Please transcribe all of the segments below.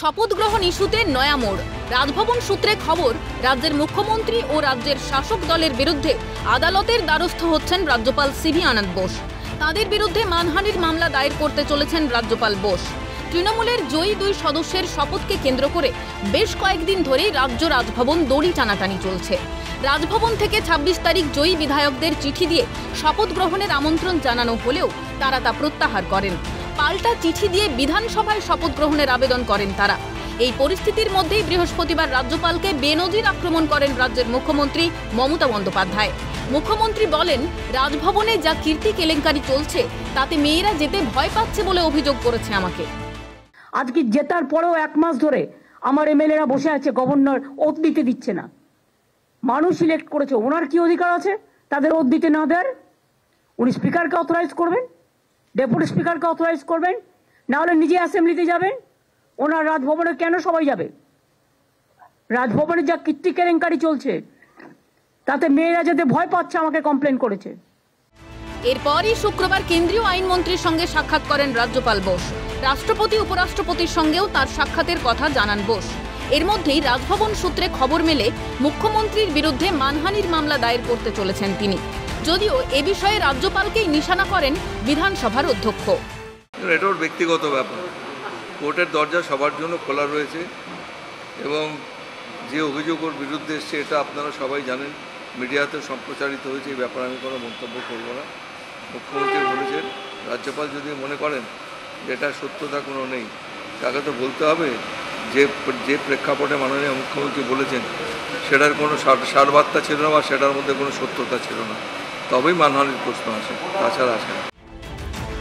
শপথ গ্রহণ ইস্যুতে নয়া মোড়। রাজভবন সূত্রে খবর, রাজ্যের মুখ্যমন্ত্রী ও রাজ্যের শাসক দলের বিরুদ্ধে আদালতের দ্বারস্থ হচ্ছেন রাজ্যপাল সিভি আনন্দ বোস। তাদের বিরুদ্ধে মানহানির মামলা দায়ের করতে চলেছেন রাজ্যপাল বোস। তৃণমূলের জয়ী 2 সদস্যের শপথকে কেন্দ্র করে বেশ কয়েকদিন ধরেই রাজ্য রাজভবন দড়ি টানাটানি চলছে। রাজভবন থেকে 26 তারিখ জয়ী বিধায়কদের চিঠি দিয়ে শপথ গ্রহণের আমন্ত্রণ জানানো হলেও তারা তা প্রত্যাহার করেন। পাল্টা চিঠি দিয়ে বিধানসভায় শপথ গ্রহণের আবেদন করেন তারা। এই পরিস্থিতির মধ্যেই বৃহস্পতিবার রাজ্যপালকে বেনজির আক্রমণ করেন রাজ্যের মুখ্যমন্ত্রী মমতা বন্দ্যোপাধ্যায়। মুখ্যমন্ত্রী বলেন, রাজভবনে যা কীর্তি কেলেঙ্কারি চলছে তাতে মেয়েরা যেতে ভয় পাচ্ছে বলে অভিযোগ করেছে আমাকে। আজকে জেতার পরেও 1 মাস ধরে আমার এমএলএরা বসে আছে, গভর্নর ওথ দিতে দিচ্ছে না। মানুষ সিলেক্ট করেছে, ওনার কি অধিকার আছে তাদের ওথ দিতে না দেওয়ার? উনি স্পিকারকে অথরাইজ করবেন, ডেপুটি স্পিকারকে অথরাইজ করবেন, না হলে নিজে অ্যাসেম্বলিতে যাবেন। ওনার রাজভবনে কেন সবাই যাবে? রাজভবনে যা কীর্তি কেলেঙ্কারি চলছে তাতে মেয়েরা যেতে ভয় পাচ্ছে, আমাকে কমপ্লেন করেছে। এরপরই শুক্রবার কেন্দ্রীয় আইনমন্ত্রীর সঙ্গে সাক্ষাৎ করেন রাজ্যপাল বোস। রাষ্ট্রপতি উপরাষ্ট্রপতির সঙ্গেও তার সাক্ষাতের কথা জানান বোস। এর মধ্যেই রাজভবন সূত্রে খবর মেলে, মুখ্যমন্ত্রীর বিরুদ্ধে মানহানির মামলা দায়ের করতে চলেছেন তিনি। যদিও এ বিষয়ে রাজ্যপালকেই নিশানা করেন বিধানসভার অধ্যক্ষ। এটা ওর ব্যক্তিগত ব্যাপার। কোর্টের দরজা সবার জন্য খোলা রয়েছে এবং যে অভিযোগ ওর বিরুদ্ধে এসছে এটা আপনারা সবাই জানেন, মিডিয়াতে সম্প্রচারিত হয়েছে। এই ব্যাপারে আমি কোনো মন্তব্য করব না। মুখ্যমন্ত্রী বলেছেন, রাজ্যপাল যদি মনে করেন যে এটা সত্যতা কোনো নেই, তাকে তো বলতে হবে যে প্রেক্ষাপটে মাননীয় মুখ্যমন্ত্রী বলেছেন সেটার কোনো সারবার্তা ছিল না বা সেটার মধ্যে কোনো সত্যতা ছিল না, তবেই মানহানির প্রশ্ন আসে, তাছাড়া আসে না।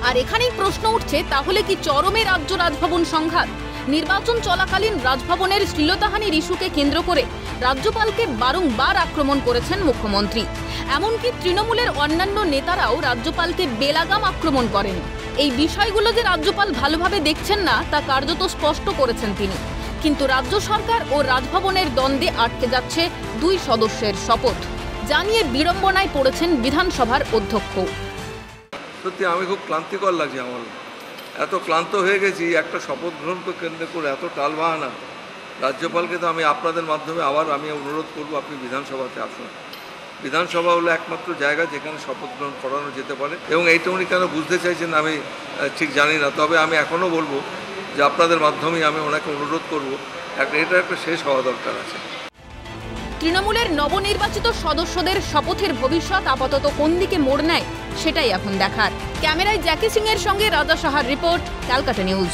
আর এখানেই প্রশ্ন উঠছে, তাহলে কি চরমে রাজ্য রাজভবন সংঘাত? নির্বাচন চলাকালীন রাজভবনের শ্লীলতাহানির ইস্যুকে কেন্দ্র করে রাজ্যপালকে বারংবার আক্রমণ করেছেন মুখ্যমন্ত্রী। এমনকি তৃণমূলের অন্যান্য নেতারাও রাজ্যপালকে বেলাগাম আক্রমণ করেন। এই বিষয়গুলো যে রাজ্যপাল ভালোভাবে দেখছেন না তা কার্যত স্পষ্ট করেছেন তিনি। কিন্তু রাজ্য সরকার ও রাজভবনের দ্বন্দ্বে আটকে যাচ্ছে 2 সদস্যের শপথ, জানিয়ে বিড়ম্বনায় পড়েছেন বিধানসভার অধ্যক্ষ। সত্যি আমি খুব ক্লান্তিকর লাগছে আমার। এত ক্লান্ত হয়ে গেছি, একটা শপথ গ্রহণকে কেন্দ্র করে এত টালবাহানা। রাজ্যপালকে তো আমি আপনাদের মাধ্যমে আমি অনুরোধ করব, আপনি বিধানসভাতে আসুন। বিধানসভা হলো একমাত্র জায়গা যেখানে শপথ গ্রহণ করানো যেতে পারে, এবং এইটা উনি কেন বুঝতে চাইছেন আমি ঠিক জানি না। তবে আমি এখনও বলবো যে আপনাদের মাধ্যমেই আমি ওনাকে অনুরোধ করব, এটা একটা শেষ হওয়া দরকার আছে। তৃণমূলের নবনির্বাচিত সদস্যদের শপথের ভবিষ্যৎ আপাতত কোন দিকে মোড় নেয় সেটাই এখন দেখার। ক্যামেরায় জ্যাকি সিং এর সঙ্গে রাজা সাহার রিপোর্ট, ক্যালকাটা নিউজ।